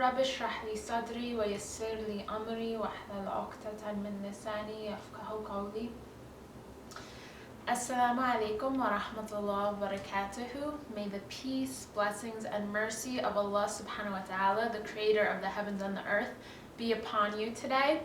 رب اشرح لي صدري ويسر لي أمري واحلل عقدة من لساني يفقهوا قولي. Assalamu alaikum wa rahmatullahi wa barakatuhu. May the peace, blessings, and mercy of Allah subhanahu wa ta'ala, the creator of the heavens and the earth, be upon you today.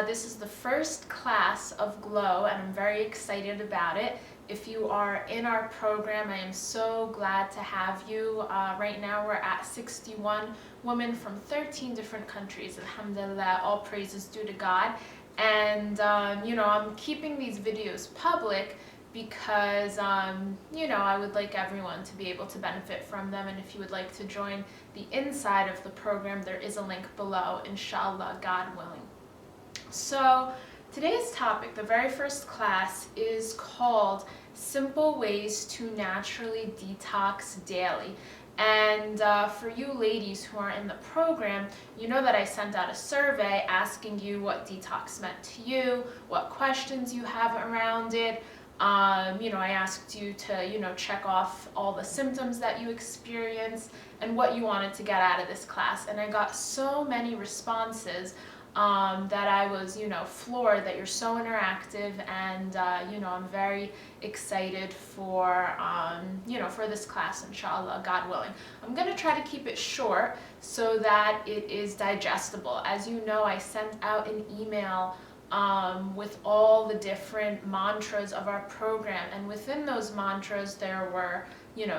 This is the first class of Glow, and I'm very excited about it. If you are in our program, I am so glad to have you. Right now we're at 61 women from 13 different countries. Alhamdulillah, all praises due to God. And I'm keeping these videos public because I would like everyone to be able to benefit from them. And if you would like to join the inside of the program, there is a link below, inshallah, God willing. So today's topic, the very first class, is called Simple Ways to Naturally Detox Daily. And for you ladies who are in the program, you know that I sent out a survey asking you what detox meant to you, what questions you have around it. I asked you to, check off all the symptoms that you experience and what you wanted to get out of this class. And I got so many responses that I was, floored that you're so interactive, and, I'm very excited for, for this class, inshallah, God willing. I'm going to try to keep it short so that it is digestible. As you know, I sent out an email with all the different mantras of our program, and within those mantras there were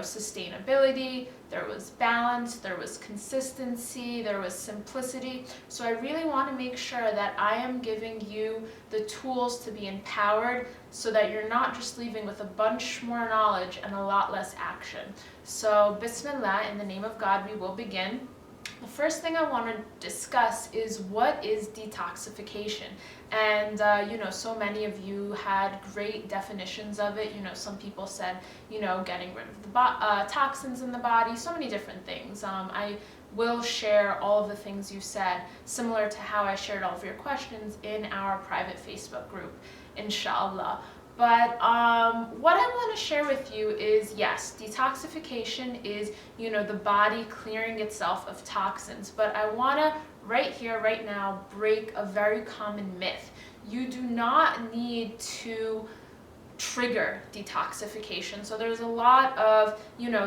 sustainability, there was balance, there was consistency, there was simplicity. So I really want to make sure that I am giving you the tools to be empowered so that you're not just leaving with a bunch more knowledge and a lot less action. So Bismillah, in the name of God, we will begin. The first thing I want to discuss is what is detoxification. And, so many of you had great definitions of it. Some people said, getting rid of the toxins in the body, so many different things. I will share all of the things you said, similar to how I shared all of your questions in our private Facebook group, inshallah. But what I want to share with you is, yes, detoxification is, the body clearing itself of toxins. But I want to, right here, right now, break a very common myth. You do not need to trigger detoxification. So there's a lot of,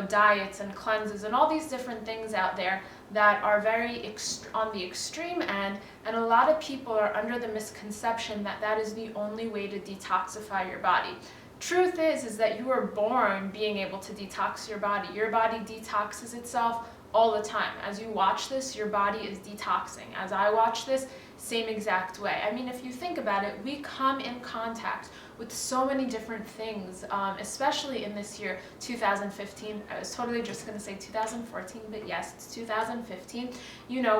diets and cleanses and all these different things out there that are very on the extreme end, and a lot of people are under the misconception that that is the only way to detoxify your body. Truth is that you were born being able to detox your body. Your body detoxes itself all the time. As you watch this, your body is detoxing. As I watch this, same exact way. I mean, if you think about it, we come in contact with so many different things, especially in this year, 2015. I was totally just going to say 2014, but yes, it's 2015.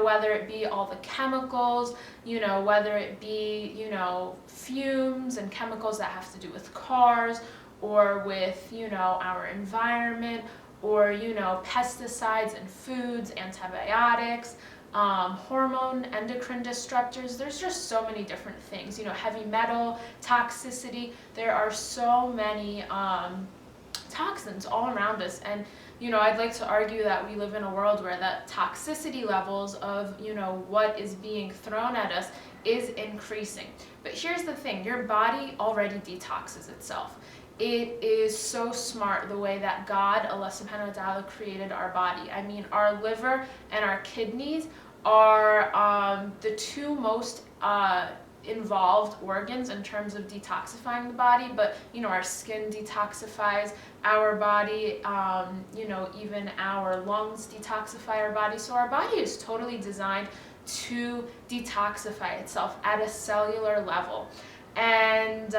Whether it be all the chemicals, whether it be, fumes and chemicals that have to do with cars or with, our environment, or, pesticides in foods, antibiotics, hormone, endocrine disruptors. There's just so many different things, heavy metal, toxicity. There are so many toxins all around us. And, I'd like to argue that we live in a world where the toxicity levels of, what is being thrown at us is increasing. But here's the thing, your body already detoxes itself. It is so smart the way that God, Allah subhanahu wa ta'ala, created our body. I mean, our liver and our kidneys are the two most involved organs in terms of detoxifying the body, but our skin detoxifies our body, even our lungs detoxify our body. So our body is totally designed to detoxify itself at a cellular level. And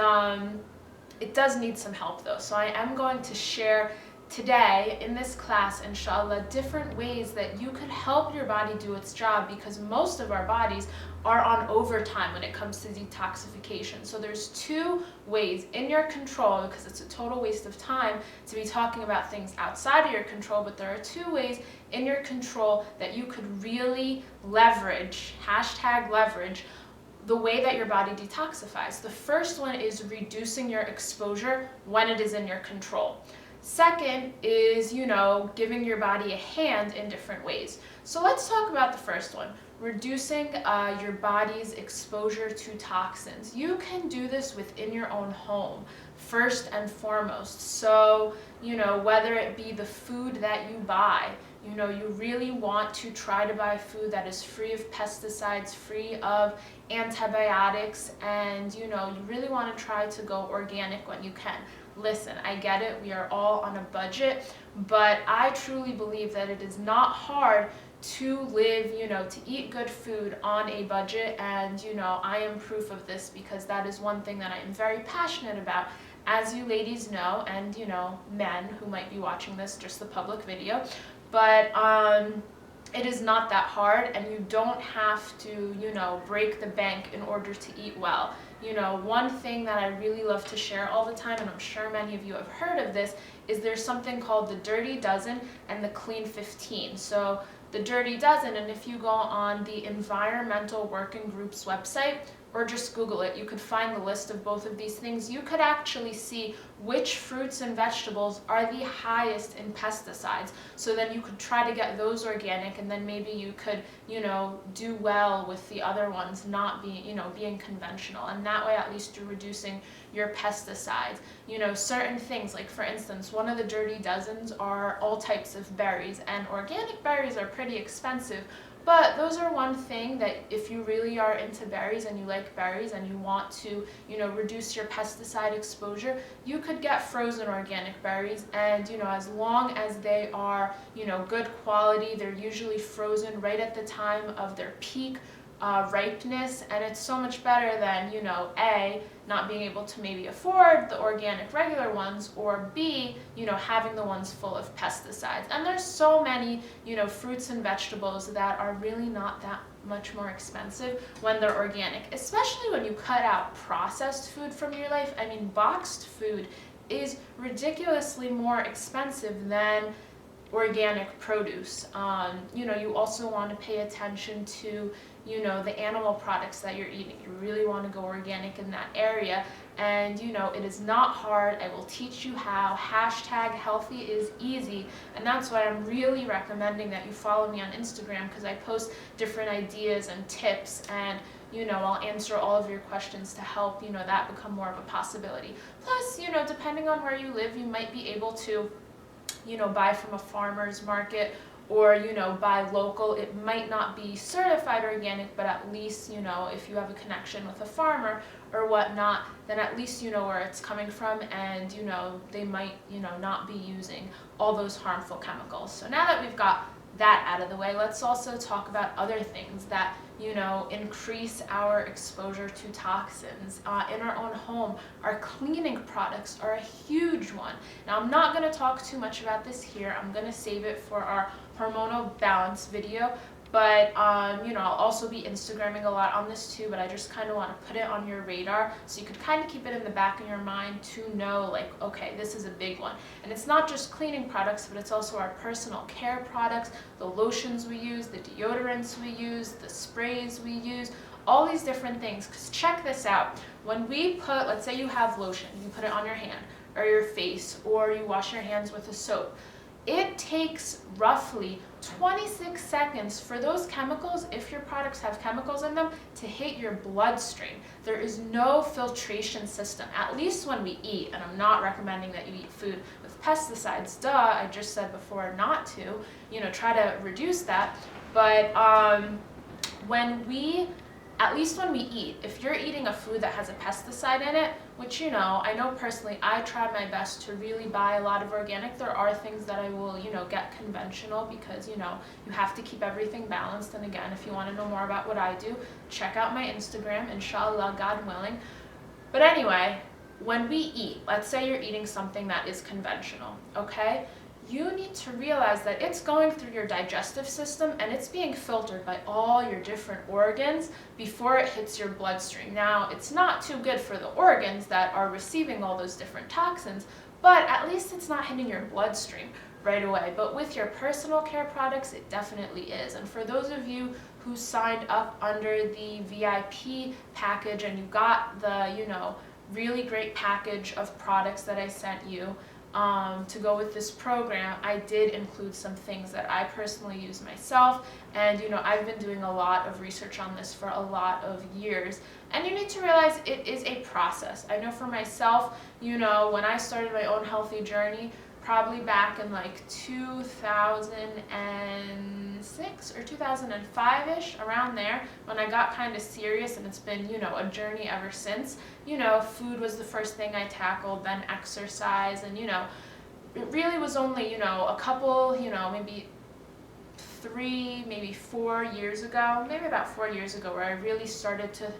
it does need some help though. So I am going to share today in this class, inshallah, different ways that you could help your body do its job, because most of our bodies are on overtime when it comes to detoxification. So there's two ways in your control, because it's a total waste of time to be talking about things outside of your control, but there are two ways in your control that you could really leverage, #leverage, the way that your body detoxifies. The first one is reducing your exposure when it is in your control. Second is, giving your body a hand in different ways. So let's talk about the first one, reducing your body's exposure to toxins. You can do this within your own home, first and foremost. So, whether it be the food that you buy, you really want to try to buy food that is free of pesticides, free of antibiotics, and you really want to try to go organic when you can. Listen, I get it, we are all on a budget, but I truly believe that it is not hard to live, to eat good food on a budget, and I am proof of this because that is one thing that I am very passionate about. As you ladies know, and men who might be watching this, just the public video, but it is not that hard, and you don't have to, break the bank in order to eat well. One thing that I really love to share all the time, and I'm sure many of you have heard of this, is there's something called the Dirty Dozen and the Clean 15. So the Dirty Dozen, and if you go on the Environmental Working Group's website, or just Google it, you could find the list of both of these things. You could actually see which fruits and vegetables are the highest in pesticides. So then you could try to get those organic, and then maybe you could, do well with the other ones not being, being conventional. And that way at least you're reducing your pesticides. Certain things, like for instance, one of the Dirty Dozens are all types of berries, and organic berries are pretty expensive. But those are one thing that if you really are into berries and you like berries and you want to, reduce your pesticide exposure, you could get frozen organic berries, and, as long as they are, good quality, they're usually frozen right at the time of their peak ripeness, and it's so much better than, A, not being able to maybe afford the organic regular ones, or B, having the ones full of pesticides. And there's so many, fruits and vegetables that are really not that much more expensive when they're organic, especially when you cut out processed food from your life. I mean, boxed food is ridiculously more expensive than organic produce. You also want to pay attention to, the animal products that you're eating. You really want to go organic in that area. And, it is not hard. I will teach you how. #healthy is easy. And that's why I'm really recommending that you follow me on Instagram, because I post different ideas and tips, and I'll answer all of your questions to help, that become more of a possibility. Plus, depending on where you live, you might be able to buy from a farmer's market, or buy local. It might not be certified organic, but at least if you have a connection with a farmer or whatnot, then at least you know where it's coming from, and they might not be using all those harmful chemicals. So now that we've got that out of the way, let's also talk about other things that increase our exposure to toxins in our own home. Our cleaning products are a huge one. Now, I'm not going to talk too much about this here. I'm going to save it for our hormonal balance video, but I'll also be Instagramming a lot on this too, but I just kind of want to put it on your radar so you could kind of keep it in the back of your mind to know, like, okay, this is a big one. And it's not just cleaning products, but it's also our personal care products, the lotions we use, the deodorants we use, the sprays we use, all these different things. Because check this out, when we put, let's say you have lotion, you put it on your hand or your face, or you wash your hands with a soap, it takes roughly 26 seconds for those chemicals, if your products have chemicals in them, to hit your bloodstream. There is no filtration system, at least when we eat, and I'm not recommending that you eat food with pesticides, duh, I just said before not to, try to reduce that, but at least when we eat, if you're eating a food that has a pesticide in it, which I know personally, I try my best to really buy a lot of organic. There are things that I will, get conventional, because, you have to keep everything balanced. And again, if you want to know more about what I do, check out my Instagram, inshallah, God willing. But anyway, when we eat, let's say you're eating something that is conventional, okay? You need to realize that it's going through your digestive system, and it's being filtered by all your different organs before it hits your bloodstream. Now, it's not too good for the organs that are receiving all those different toxins, but at least it's not hitting your bloodstream right away. But with your personal care products, it definitely is. And for those of you who signed up under the VIP package and you got the, really great package of products that I sent you, to go with this program, I did include some things that I personally use myself. And I've been doing a lot of research on this for a lot of years. And you need to realize it is a process. I know for myself, when I started my own healthy journey, probably back in like 2006 or 2005-ish, around there, when I got kind of serious, and it's been, a journey ever since. Food was the first thing I tackled, then exercise, and, it really was only, a couple, maybe 3, maybe 4 years ago, maybe about 4 years ago, where I really started to,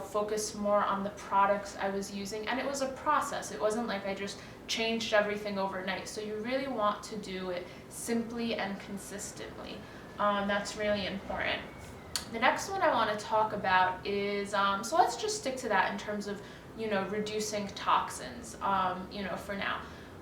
focus more on the products I was using. And it was a process. It wasn't like I just changed everything overnight. So you really want to do it simply and consistently. That's really important. The next one I want to talk about is, so let's just stick to that in terms of, reducing toxins, for now.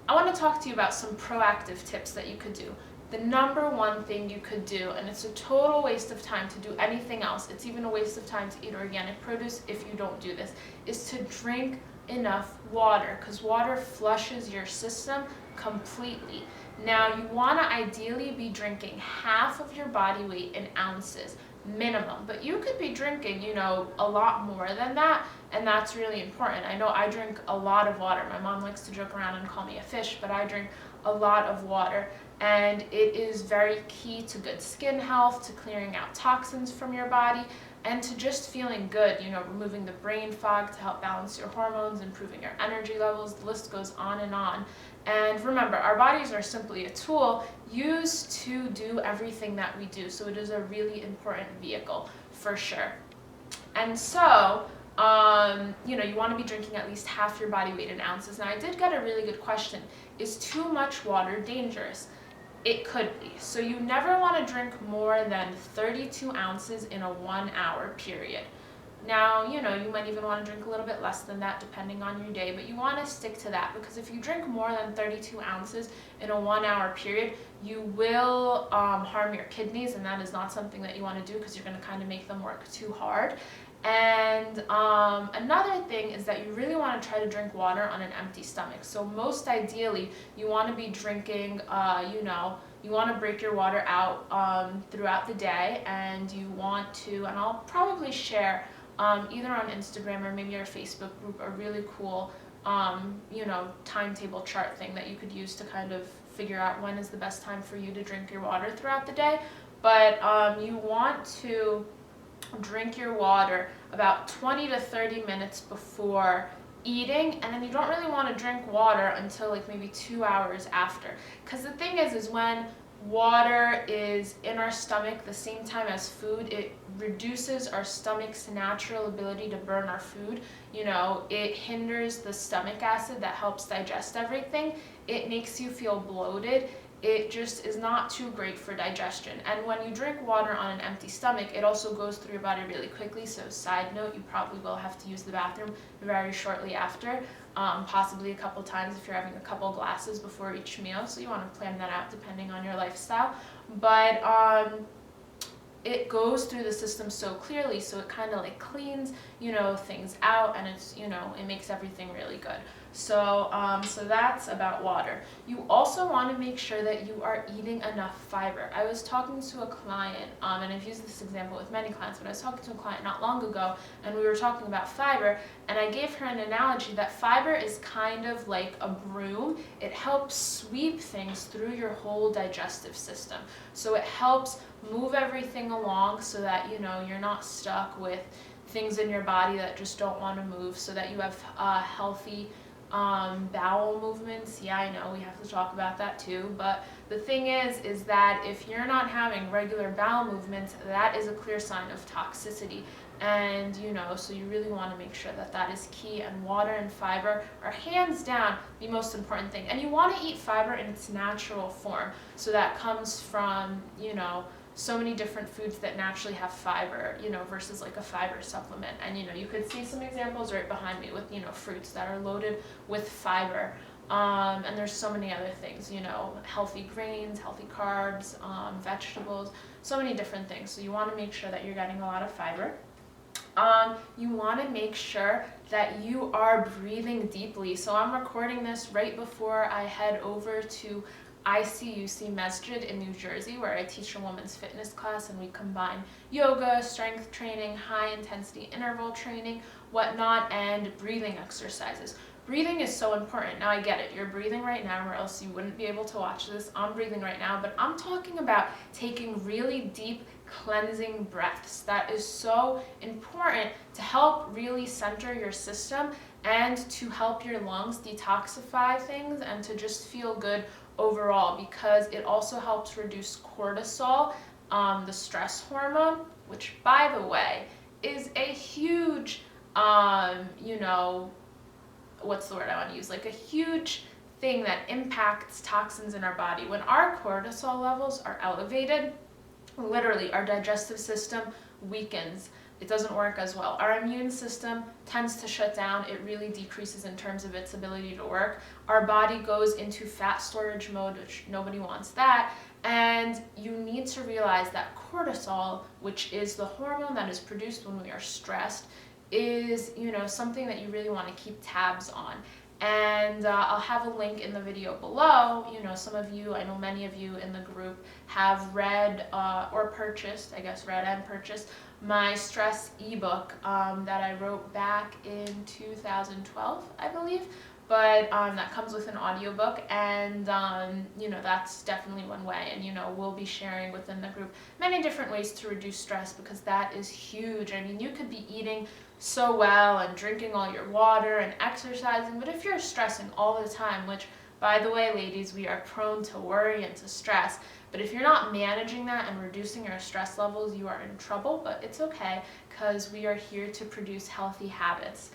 I want to talk to you about some proactive tips that you could do. The number one thing you could do, and it's a total waste of time to do anything else, it's even a waste of time to eat organic produce if you don't do this, is to drink enough water, because water flushes your system completely. Now, you want to ideally be drinking half of your body weight in ounces minimum, but you could be drinking, a lot more than that, and that's really important. I know I drink a lot of water. My mom likes to joke around and call me a fish, but I drink a lot of water, and it is very key to good skin health, to clearing out toxins from your body, and to just feeling good, removing the brain fog to help balance your hormones, improving your energy levels. The list goes on and on. And remember, our bodies are simply a tool used to do everything that we do. So it is a really important vehicle for sure. And so, you want to be drinking at least half your body weight in ounces. Now, I did get a really good question. Is too much water dangerous? It could be. So you never want to drink more than 32 ounces in a 1 hour period. Now, you might even want to drink a little bit less than that depending on your day, but you want to stick to that, because if you drink more than 32 ounces in a 1 hour period, you will harm your kidneys, and that is not something that you want to do, because you're going to kind of make them work too hard. And another thing is that you really want to try to drink water on an empty stomach. So most ideally, you want to be drinking, you want to break your water out throughout the day, and you want to, and I'll probably share either on Instagram or maybe our Facebook group, a really cool, timetable chart thing that you could use to kind of figure out when is the best time for you to drink your water throughout the day. But you want to drink your water about 20 to 30 minutes before eating, and then you don't really want to drink water until like maybe 2 hours after. Because the thing is when water is in our stomach the same time as food, it reduces our stomach's natural ability to burn our food. It hinders the stomach acid that helps digest everything. It makes you feel bloated. It just is not too great for digestion. And when you drink water on an empty stomach, it also goes through your body really quickly. So side note, you probably will have to use the bathroom very shortly after, possibly a couple times if you're having a couple glasses before each meal. So you want to plan that out depending on your lifestyle. But it goes through the system so clearly, so it kind of like cleans, things out, and it's, it makes everything really good. So that's about water. You also want to make sure that you are eating enough fiber. I was talking to a client, and I've used this example with many clients, but I was talking to a client not long ago, and we were talking about fiber, and I gave her an analogy that fiber is kind of like a broom. It helps sweep things through your whole digestive system. So it helps move everything along so that, you're not stuck with things in your body that just don't want to move, so that you have healthy bowel movements. Yeah, I know we have to talk about that too, but the thing is that if you're not having regular bowel movements, that is a clear sign of toxicity. And so you really want to make sure that that is key, and water and fiber are hands down the most important thing. And you want to eat fiber in its natural form. So that comes from, so many different foods that naturally have fiber, versus like a fiber supplement. And you could see some examples right behind me with, fruits that are loaded with fiber. And there's so many other things, healthy grains, healthy carbs, vegetables, so many different things. So you want to make sure that you're getting a lot of fiber. you want to make sure that you are breathing deeply. So I'm recording this right before I head over to ICUC Masjid in New Jersey, where I teach a women's fitness class, and we combine yoga, strength training, high intensity interval training, whatnot, and breathing exercises. Breathing is so important. Now I get it, you're breathing right now, or else you wouldn't be able to watch this. I'm breathing right now, but I'm talking about taking really deep cleansing breaths. That is so important to help really center your system and to help your lungs detoxify things and to just feel good overall, because it also helps reduce cortisol, the stress hormone, which, by the way, is a huge, what's the word I want to use? Like a huge thing that impacts toxins in our body. When our cortisol levels are elevated, literally our digestive system weakens. It doesn't work as well. Our immune system tends to shut down. It really decreases in terms of its ability to work. Our body goes into fat storage mode, which nobody wants that. And you need to realize that cortisol, which is the hormone that is produced when we are stressed, is, something that you really want to keep tabs on. And I'll have a link in the video below. Some of you, I know many of you in the group have read or purchased, read and purchased my stress ebook that I wrote back in 2012, I believe. But that comes with an audiobook, and that's definitely one way. And we'll be sharing within the group many different ways to reduce stress, because that is huge. I mean, you could be eating so well and drinking all your water and exercising, but if you're stressing all the time, which, by the way, ladies, we are prone to worry and to stress, but if you're not managing that and reducing your stress levels, you are in trouble. But it's okay, because we are here to produce healthy habits,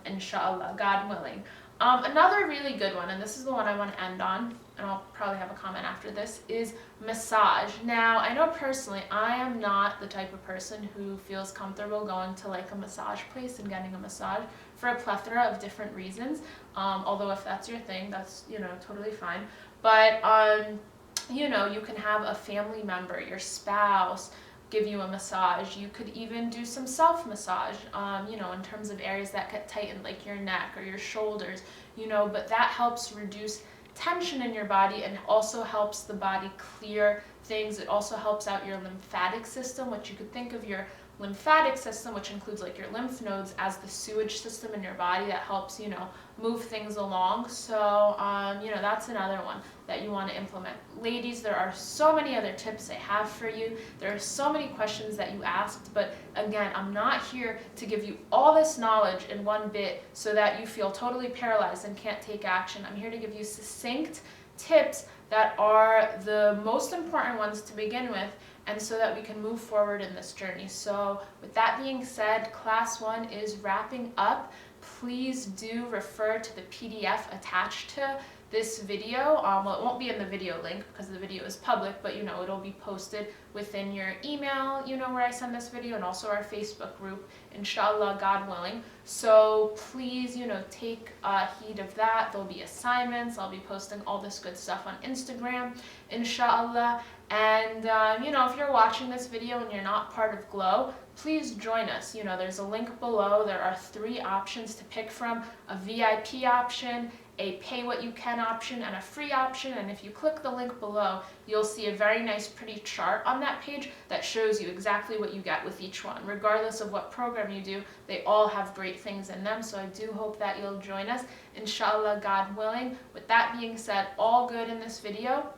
inshallah, God willing. Another really good one, and this is the one I want to end on, and I'll probably have a comment after this, is massage. Now, I know personally I am not the type of person who feels comfortable going to like a massage place and getting a massage for a plethora of different reasons. Although if that's your thing, that's, totally fine. But, you can have a family member, your spouse, give you a massage. You could even do some self-massage, in terms of areas that get tightened, like your neck or your shoulders, but that helps reduce tension in your body and also helps the body clear things. It also helps out your lymphatic system, which you could think of your lymphatic system, which includes like your lymph nodes, as the sewage system in your body that helps, move things along. So, that's another one that you want to implement. Ladies, there are so many other tips I have for you. There are so many questions that you asked, but again, I'm not here to give you all this knowledge in one bit so that you feel totally paralyzed and can't take action. I'm here to give you succinct tips that are the most important ones to begin with, and so that we can move forward in this journey. So with that being said, class 1 is wrapping up. Please do refer to the PDF attached to this video. Well, it won't be in the video link because the video is public, but it'll be posted within your email, where I send this video, and also our Facebook group, inshallah, God willing. So please, take heed of that. There'll be assignments. I'll be posting all this good stuff on Instagram, inshallah. And, if you're watching this video and you're not part of Glow, please join us. There's a link below. There are 3 options to pick from: a VIP option, a pay what you can option, and a free option. And if you click the link below, you'll see a very nice pretty chart on that page that shows you exactly what you get with each one. Regardless of what program you do, they all have great things in them. So I do hope that you'll join us, inshallah, God willing. With that being said, all good in this video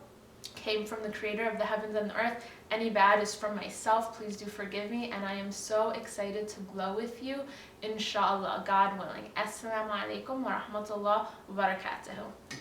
came from the creator of the heavens and the earth. Any bad is from myself. Please do forgive me, and I am so excited to glow with you, inshallah, God willing. Assalamu alaikum wa rahmatullah wa barakatuhu.